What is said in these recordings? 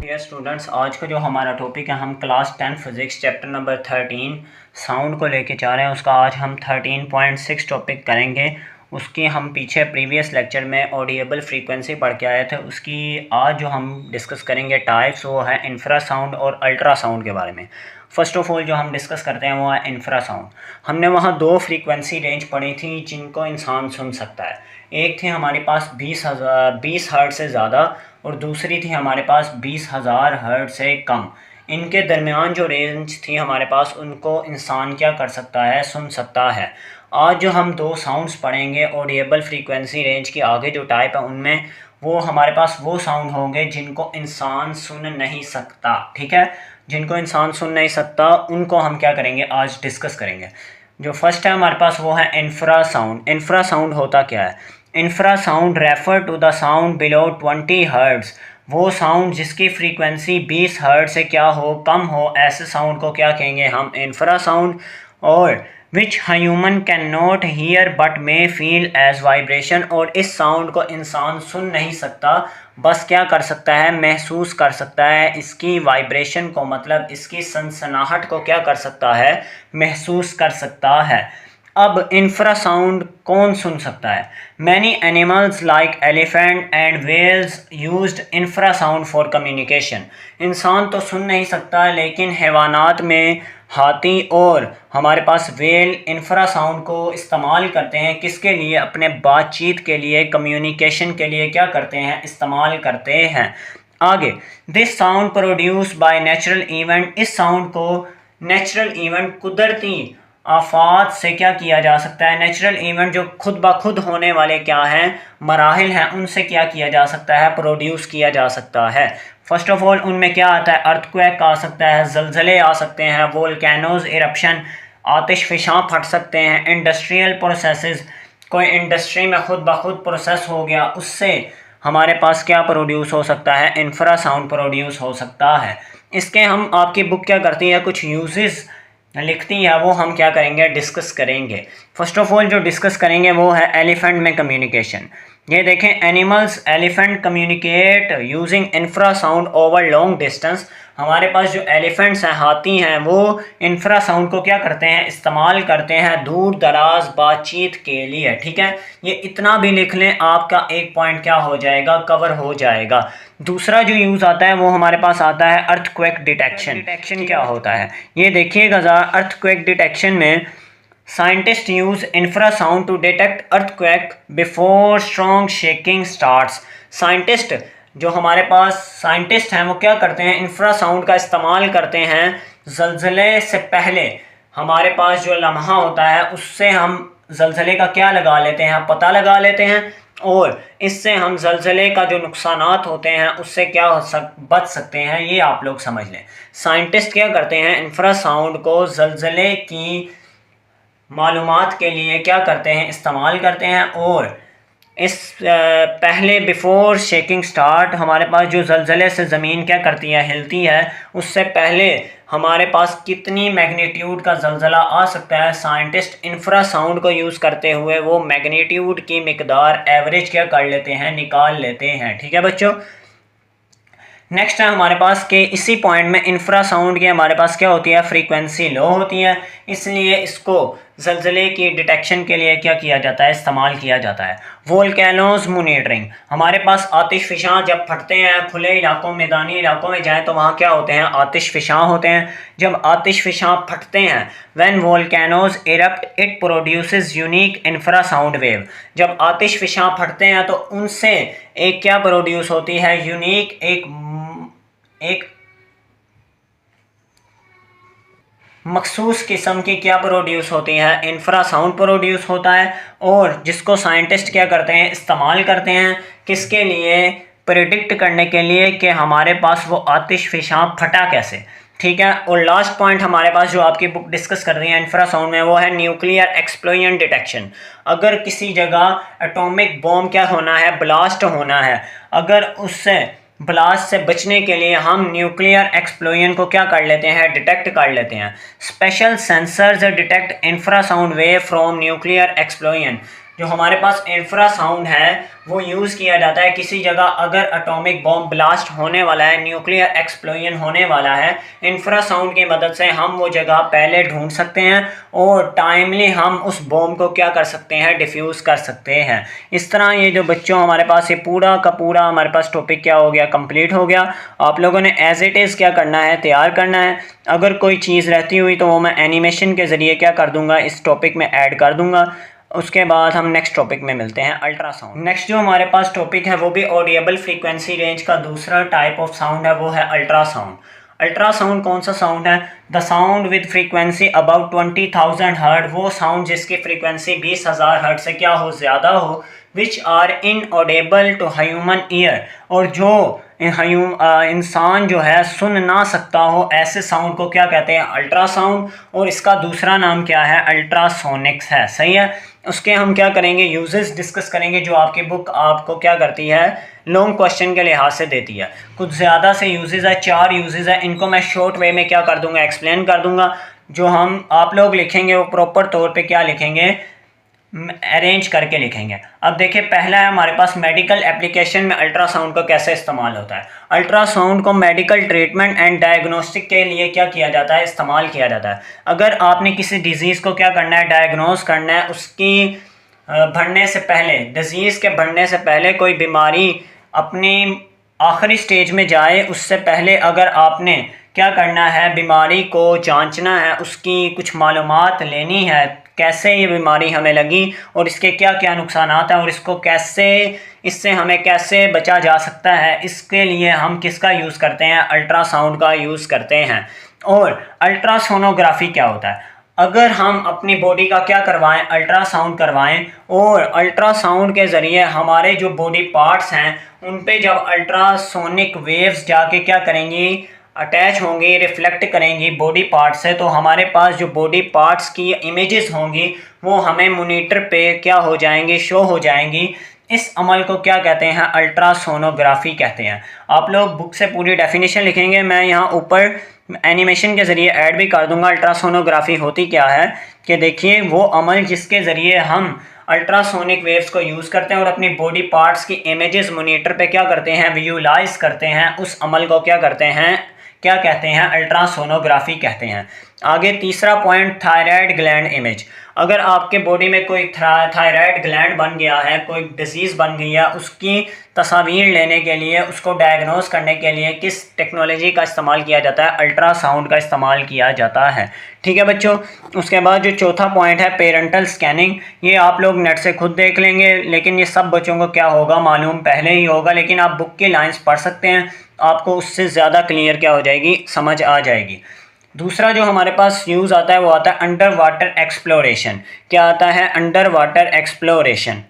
Dear students, आज का जो हमारा टॉपिक है, हम class 10 physics chapter number 13 sound को लेके जा रहे हैं। उसका आज हम 13.6 टॉपिक करेंगे। उसकी हम पीछे प्रीवियस लेक्चर में ऑडिएबल फ्रीक्वेंसी पढ़ के आए थे। उसकी आज जो हम डिस्कस करेंगे टाइप्स, वो है इंफ्रासाउंड और अल्ट्रासाउंड के बारे में। फ़र्स्ट ऑफ ऑल जो हम डिस्कस करते हैं वो है इंफ्रासाउंड। हमने वहाँ दो फ्रीक्वेंसी रेंज पढ़ी थी जिनको इंसान सुन सकता है। एक थी हमारे पास 20 हर्ट्ज़ से ज़्यादा और दूसरी थी हमारे पास 20,000 हर्ट्ज़ से कम। इनके दरमियान जो रेंज थी हमारे पास, उनको इंसान क्या कर सकता है, सुन सकता है। आज जो हम दो साउंड्स पढ़ेंगे ऑडिएबल फ्रीक्वेंसी रेंज के आगे जो टाइप है उनमें, वो हमारे पास वो साउंड होंगे जिनको इंसान सुन नहीं सकता। ठीक है, जिनको इंसान सुन नहीं सकता उनको हम क्या करेंगे, आज डिस्कस करेंगे। जो फर्स्ट है हमारे पास वो है इंफ्रासाउंड। इंफ्रासाउंड होता क्या है? Infrasound refer to the sound below 20 hertz. वो साउंड जिसकी फ्रीक्वेंसी 20 हर्ट्ज़ से क्या हो, कम हो, ऐसे साउंड को क्या कहेंगे हम, इंफ्रासाउंड। और which human can not hear but may feel as vibration. और इस साउंड को इंसान सुन नहीं सकता, बस क्या कर सकता है, महसूस कर सकता है। इसकी वाइब्रेशन को, मतलब इसकी सनसनाहट को क्या कर सकता है, महसूस कर सकता है। अब इंफ्रासाउंड कौन सुन सकता है? Many animals like elephant and whales used infrasound for communication. इंसान तो सुन नहीं सकता, लेकिन हैवानात में हाथी और हमारे पास वेल इंफ्रासाउंड को इस्तेमाल करते हैं। किसके लिए? अपने बातचीत के लिए, कम्युनिकेशन के लिए क्या करते हैं, इस्तेमाल करते हैं। आगे, this sound produce by natural event. इस साउंड को नेचुरल इवेंट, कुदरती आफात से क्या किया जा सकता है, नेचुरल इवेंट जो खुद ब खुद होने वाले क्या हैं, मराहिल हैं, उनसे क्या किया जा सकता है, प्रोड्यूस किया जा सकता है। फर्स्ट ऑफ ऑल उनमें क्या आता है, अर्थक्वेक आ सकता है, जलजले आ सकते हैं, वोल्केनोज इरप्शन, आतिशफशां फट सकते हैं, इंडस्ट्रियल प्रोसेसेस, कोई इंडस्ट्री में खुद ब खुद प्रोसेस हो गया, उससे हमारे पास क्या प्रोड्यूस हो सकता है, इंफ्रासाउंड प्रोड्यूस हो सकता है। इसके हम, आपकी बुक क्या करती है, कुछ यूजेस लिखती है, वो हम क्या करेंगे, डिस्कस करेंगे। फर्स्ट ऑफ ऑल जो डिस्कस करेंगे वो है एलिफेंट में कम्युनिकेशन। ये देखें, animals elephant communicate using infrasound over long distance. हमारे पास जो एलिफेंट्स हैं, हाथी हैं, वो इंफ्रासाउंड को क्या करते हैं, इस्तेमाल करते हैं दूर दराज बातचीत के लिए। ठीक है, ये इतना भी लिख लें, आपका एक पॉइंट क्या हो जाएगा, कवर हो जाएगा। दूसरा जो यूज़ आता है वो हमारे पास आता है अर्थक्वेक डिटेक्शन। डिटेक्शन क्या होता है, ये देखिएगा ज़रा। अर्थक्वेक डिटेक्शन में scientist use infrasound to detect earthquake before strong shaking starts. Scientist, जो हमारे पास साइंटिस्ट हैं, वो क्या करते हैं, इंफ्रासाउंड का इस्तेमाल करते हैं ज़लज़ले से पहले। हमारे पास जो लम्हा होता है उससे हम ज़लज़ले का क्या लगा लेते हैं, पता लगा लेते हैं, और इससे हम ज़लज़ले का जो नुकसानात होते हैं उससे क्या बच सकते हैं, ये आप लोग समझ लें। साइंटिस्ट क्या करते हैं, इंफ्रासाउंड को ज़लज़ले की मालूमात के लिए क्या करते हैं, इस्तेमाल करते हैं। और इस पहले बिफोर शेकिंग स्टार्ट, हमारे पास जो ज़लज़ले से ज़मीन क्या करती है, हिलती है, उससे पहले हमारे पास कितनी मैग्नीट्यूड का ज़लज़ला आ सकता है, साइंटिस्ट इंफ्रासाउंड को यूज़ करते हुए वो मैग्नीट्यूड की मिकदार एवरेज क्या कर लेते हैं, निकाल लेते हैं। ठीक है बच्चों, नेक्स्ट है हमारे पास कि इसी पॉइंट में इंफ्रासाउंड की हमारे पास क्या होती है, फ्रीक्वेंसी लो होती है, इसलिए इसको ज़लज़ले की डिटेक्शन के लिए क्या किया जाता है, इस्तेमाल किया जाता है। वोल्केनोज मॉनिटरिंग, हमारे पास आतिशफशां जब फटते हैं, खुले इलाकों, मैदानी इलाकों में जाएँ तो वहाँ क्या होते हैं, आतिशफशां होते हैं। जब आतिशफशां फटते हैं, when volcanoes erupt it produces unique infrasound wave. जब आतिशफशां फटते हैं तो उनसे एक क्या प्रोड्यूस होती है, यूनिक एक मखसूस किस्म की क्या प्रोड्यूस होती है, इंफ्रासाउंड प्रोड्यूस होता है। और जिसको साइंटिस्ट क्या करते हैं, इस्तेमाल करते हैं, किसके लिए, प्रिडिक्ट करने के लिए कि हमारे पास वो आतिशफशां फटा कैसे। ठीक है, और लास्ट पॉइंट हमारे पास जो आपकी बुक डिस्कस कर रही है इंफ्रासाउंड में, वो है न्यूक्लियर एक्सप्लोजन डिटेक्शन। अगर किसी जगह एटॉमिक बॉम्ब क्या होना है, ब्लास्ट होना है, अगर उससे ब्लास्ट से बचने के लिए हम न्यूक्लियर एक्सप्लोजन को क्या कर लेते हैं, डिटेक्ट कर लेते हैं। Special sensors detect infrasound wave from nuclear explosion. जो हमारे पास इंफ्रासाउंड है वो यूज़ किया जाता है किसी जगह अगर एटॉमिक बॉम्ब ब्लास्ट होने वाला है, न्यूक्लियर एक्सप्लोजन होने वाला है, इंफ्रासाउंड की मदद से हम वो जगह पहले ढूंढ सकते हैं और टाइमली हम उस बॉम्ब को क्या कर सकते हैं, डिफ्यूज़ कर सकते हैं। इस तरह ये जो बच्चों हमारे पास ये पूरा का पूरा हमारे पास टॉपिक क्या हो गया, कंप्लीट हो गया। आप लोगों ने एज इट इज़ क्या करना है, तैयार करना है। अगर कोई चीज़ रहती हुई तो वो मैं एनिमेशन के ज़रिए क्या कर दूंगा, इस टॉपिक में ऐड कर दूंगा। उसके बाद हम नेक्स्ट टॉपिक में मिलते हैं, अल्ट्रासाउंड। नेक्स्ट जो हमारे पास टॉपिक है वो भी ऑडिएबल फ्रीक्वेंसी रेंज का दूसरा टाइप ऑफ साउंड है, वो है अल्ट्रासाउंड। अल्ट्रासाउंड कौन सा साउंड है? The sound with frequency about 20,000 hertz, वो साउंड जिसकी फ्रीक्वेंसी 20,000 हर्ट से क्या हो, ज़्यादा हो, which are inaudible to human ear, और जो इंसान जो है सुन ना सकता हो, ऐसे साउंड को क्या कहते हैं, अल्ट्रासाउंड। और इसका दूसरा नाम क्या है, अल्ट्रासोनिक्स है। सही है। उसके हम क्या करेंगे, यूजेस डिस्कस करेंगे, जो आपकी बुक आपको क्या करती है, लॉन्ग क्वेश्चन के लिहाज से देती है। कुछ ज़्यादा से यूजेस है, 4 यूजेस है, इनको मैं शॉर्ट वे में क्या कर दूंगा, एक्सप्लेन कर दूंगा। जो हम आप लोग लिखेंगे वो प्रॉपर तौर पे क्या लिखेंगे, अरेंज करके लिखेंगे। अब देखिए, पहला है हमारे पास मेडिकल एप्लीकेशन में अल्ट्रासाउंड का कैसे इस्तेमाल होता है। अल्ट्रासाउंड को मेडिकल ट्रीटमेंट एंड डायग्नोस्टिक के लिए क्या किया जाता है, इस्तेमाल किया जाता है। अगर आपने किसी डिजीज़ को क्या करना है, डायग्नोस करना है, उसकी बढ़ने से पहले, डिजीज़ के बढ़ने से पहले, कोई बीमारी अपनी आखिरी स्टेज में जाए उससे पहले अगर आपने क्या करना है, बीमारी को जांचना है, उसकी कुछ मालूमात लेनी है, कैसे ये बीमारी हमें लगी और इसके क्या क्या नुकसान हैं और इसको कैसे, इससे हमें कैसे बचा जा सकता है, इसके लिए हम किसका यूज़ करते हैं, अल्ट्रासाउंड का यूज़ करते हैं। और अल्ट्रासोनोग्राफी क्या होता है, अगर हम अपनी बॉडी का क्या करवाएं, अल्ट्रासाउंड करवाएं, और अल्ट्रासाउंड के ज़रिए हमारे जो बॉडी पार्ट्स हैं उन पे जब अल्ट्रासोनिक वेव्स जाके क्या करेंगी, अटैच होंगी, रिफ्लेक्ट करेंगी बॉडी पार्ट से, तो हमारे पास जो बॉडी पार्ट्स की इमेजेस होंगी वो हमें मॉनिटर पे क्या हो जाएंगी, शो हो जाएंगी। इस अमल को क्या कहते हैं, अल्ट्रासोनोग्राफी कहते हैं। आप लोग बुक से पूरी डेफिनेशन लिखेंगे, मैं यहाँ ऊपर एनिमेशन के ज़रिए ऐड भी कर दूंगा। अल्ट्रासोनोग्राफी होती क्या है कि देखिए, वो अमल जिसके ज़रिए हम अल्ट्रासोनिक वेव्स को यूज़ करते हैं और अपनी बॉडी पार्ट्स की इमेजेस मॉनिटर पे क्या करते हैं, विजुलाइज करते हैं, उस अमल को क्या करते हैं, क्या कहते हैं, अल्ट्रासोनोग्राफी कहते हैं। आगे तीसरा पॉइंट, थायराइड ग्लैंड इमेज। अगर आपके बॉडी में कोई थायराइड ग्लैंड बन गया है, कोई डिजीज़ बन गई है, उसकी तस्वीर लेने के लिए, उसको डायग्नोस करने के लिए किस टेक्नोलॉजी का इस्तेमाल किया जाता है, अल्ट्रासाउंड का इस्तेमाल किया जाता है। ठीक है बच्चों। उसके बाद जो चौथा पॉइंट है, पेरेंटल स्कैनिंग। ये आप लोग नेट से खुद देख लेंगे, लेकिन ये सब बच्चों को क्या होगा, मालूम पहले ही होगा, लेकिन आप बुक की लाइंस पढ़ सकते हैं, आपको उससे ज़्यादा क्लियर क्या हो जाएगी, समझ आ जाएगी। दूसरा जो हमारे पास यूज़ आता है वो आता है अंडर वाटर एक्सप्लोरेशन। क्या आता है, under water exploration.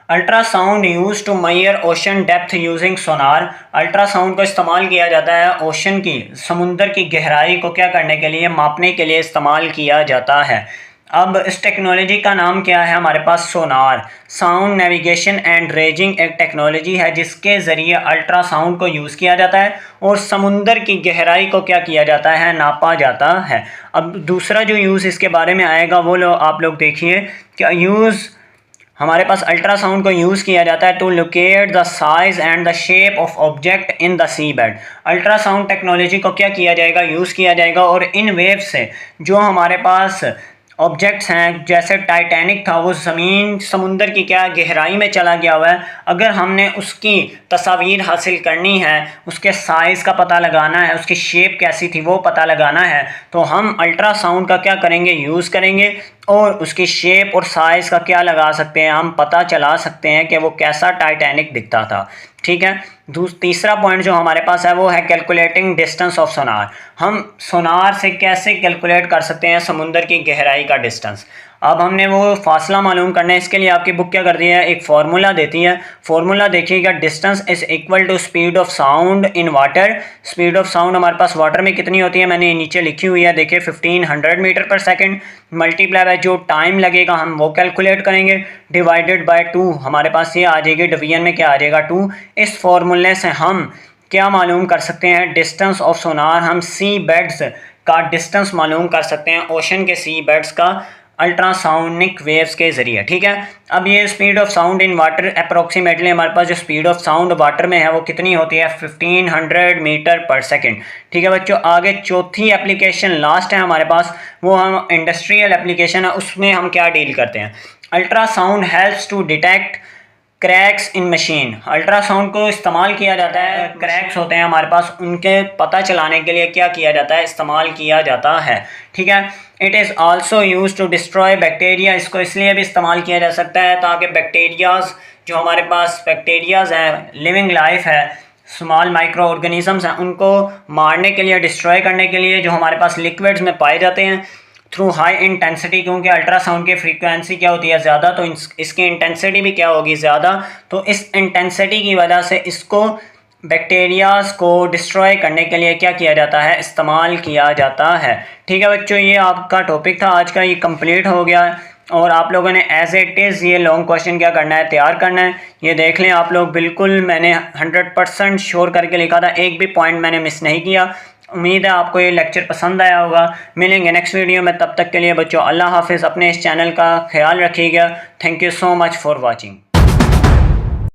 Ultrasound use to measure ocean depth using sonar. Ultrasound को इस्तेमाल किया जाता है ओशन की, समुंदर की गहराई को क्या करने के लिए, मापने के लिए इस्तेमाल किया जाता है। अब इस टेक्नोलॉजी का नाम क्या है, हमारे पास सोनार, साउंड नेविगेशन एंड रेजिंग एक टेक्नोलॉजी है जिसके ज़रिए अल्ट्रासाउंड को यूज़ किया जाता है और समुंदर की गहराई को क्या किया जाता है, नापा जाता है। अब दूसरा जो यूज़ इसके बारे में आएगा वो आप लोग देखिए, क्या यूज़ हमारे पास अल्ट्रासाउंड को यूज़ किया जाता है to locate the size and the shape of object in the sea bed. Ultrasound technology को क्या किया जाएगा, यूज़ किया जाएगा, और इन वेव से जो हमारे पास ऑब्जेक्ट्स हैं, जैसे टाइटैनिक था, वो ज़मीन समुंदर की क्या गहराई में चला गया हुआ है, अगर हमने उसकी तस्वीर हासिल करनी है, उसके साइज़ का पता लगाना है, उसकी शेप कैसी थी वो पता लगाना है, तो हम अल्ट्रासाउंड का क्या करेंगे, यूज़ करेंगे, और उसकी शेप और साइज़ का क्या लगा सकते हैं, हम पता चला सकते हैं कि वो कैसा टाइटैनिक दिखता था। ठीक है। तीसरा पॉइंट जो हमारे पास है वो है कैलकुलेटिंग डिस्टेंस ऑफ सोनार। हम सोनार से कैसे कैलकुलेट कर सकते हैं समुंदर की गहराई का डिस्टेंस। अब हमने वो फासला मालूम करना है, इसके लिए आपकी बुक क्या करती है, एक फार्मूला देती है। फार्मूला देखिएगा, distance is equal to speed of sound in water. Speed of sound हमारे पास वाटर में कितनी होती है, मैंने नीचे लिखी हुई है, देखिए 1500 मीटर पर सेकंड, मल्टीप्लाई बाय जो टाइम लगेगा हम वो कैलकुलेट करेंगे, डिवाइडेड बाय 2, हमारे पास ये आ जाएगी, डिवीजन में क्या आ जाएगा, 2। इस फार्मूले से हम क्या मालूम कर सकते हैं, डिस्टेंस ऑफ सोनार। हम सी बेड्स का डिस्टेंस मालूम कर सकते हैं, ओशन के सी बेड्स का अल्ट्रासाउनिक वेव्स के ज़रिए। ठीक है, अब ये speed of sound in water approximately हमारे पास जो स्पीड ऑफ साउंड वाटर में है वो कितनी होती है 1500 मीटर पर सेकेंड। ठीक है बच्चों, आगे चौथी एप्लीकेशन लास्ट है हमारे पास, वो हम इंडस्ट्रियल एप्लीकेशन है, उसमें हम क्या डील करते हैं। Ultrasound helps to detect cracks in machine. Ultrasound को इस्तेमाल किया जाता है, क्रैक्स होते हैं हमारे पास, उनके पता चलाने के लिए क्या किया जाता है, इस्तेमाल किया जाता है। ठीक है, it is also use to destroy bacteria. इसको इसलिए भी इस्तेमाल किया जा सकता है ताकि बैक्टीरियाज जो हमारे पास बैक्टीरियाज हैं, लिविंग लाइफ है, स्मॉल माइक्रो ऑर्गेनिजम्स हैं, उनको मारने के लिए, डिस्ट्रॉय करने के लिए जो हमारे पास लिक्विड्स में पाए जाते हैं थ्रू हाई इंटेंसिटी। क्योंकि अल्ट्रासाउंड की फ्रीक्वेंसी क्या होती है ज़्यादा, तो इसकी इंटेंसिटी भी क्या होगी ज़्यादा, तो इस इंटेंसिटी की वजह से इसको बैक्टीरियाज को डिस्ट्रॉय करने के लिए क्या किया जाता है, इस्तेमाल किया जाता है। ठीक है बच्चों, ये आपका टॉपिक था आज का, ये कंप्लीट हो गया और आप लोगों ने एज इट इज़ ये लॉन्ग क्वेश्चन क्या करना है, तैयार करना है। ये देख लें आप लोग, बिल्कुल मैंने 100% श्योर करके लिखा था, एक भी पॉइंट मैंने मिस नहीं किया। उम्मीद है आपको ये लेक्चर पसंद आया होगा। मिलेंगे नेक्स्ट वीडियो में, तब तक के लिए बच्चों अल्लाह हाफिज़। अपने इस चैनल का ख्याल रखिएगा। Thank you so much for watching.